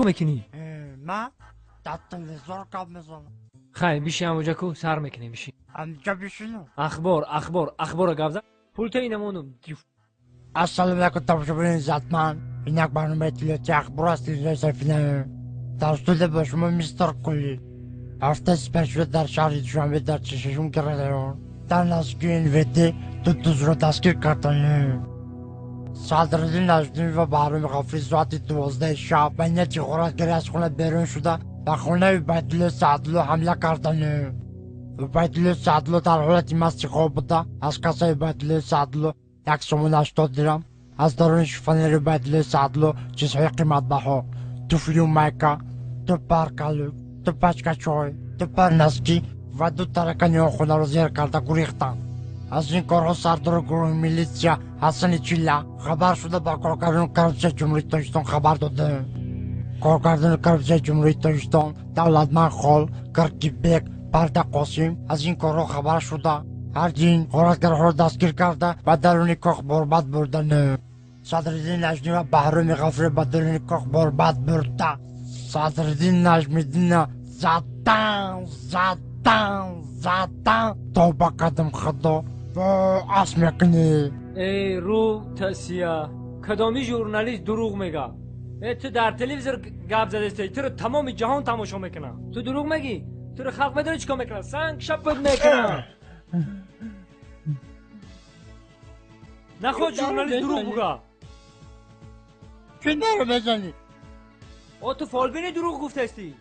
کو میکنی؟ من در تلویزیون کار میزنم. خیلی بیشی همونجا کو سر میکنی بیشی. همونجا بشینم. اخبار گفت. پولت اینمونم. السلام علیکم تماشاگران عزتمند. این یک برنامه تلویزیونی اخبار است تلویزیون سفینه. در استودیو با شما میستر کلی. هفته سپشل در شهر دوشنبه در چشمون کرده. در نزدیکی NVT دو رو دستگیر کردند. صدراعظم نجمی و برنامه غفری ساعت 12 شب بین تظاهراتگری از خونه بیرون شده و خونه عبیدالله سعدالله حمله کردند. عبیدالله سعدالله در حالت مست خواب بوده. از کاسه عبیدالله سعدالله 180 درم، از درون شیفانیر عبیدالله سعدالله چیزهای قیمت بها، دو فیلم میکا، دو پرکالو، دو پچکه چای، دو پرنسکی و دو ترک نیاخونه را زیر کرده گریختند. از این کارها سردار گروه میلیسیا حسن چیلا خبر شده با کارگردان کرپسی جمهوری تاجیکستان خبر داده. کارگردان کرپسی جمهوری تاجیکستان دولتمند خال کرکیبک پرده قاسم از این کارها خبر شده. هرچین غارتگرها را دستگیر کرده و درون کاخ برباد بردن. صدراعظم نجمی و بهرام غفری به درون کاخ برباد برده. صدراعظم نجمیدین زدن توبه قدم خدا و عصر میکنی. ای رو تسیه کدامی ژورنالیست دروغ میگه؟ تو در تلویزیون گپ زده استی، تو رو تمام جهان تماشا میکنه. تو دروغ میگی؟ تو رو خلق میدونه چیکار میکنه؟ سنگ شپت میکنه. نخود ژورنالیست دروغ بگه. چه دارو بزنی؟ تو فالبینی دروغ گفته استی.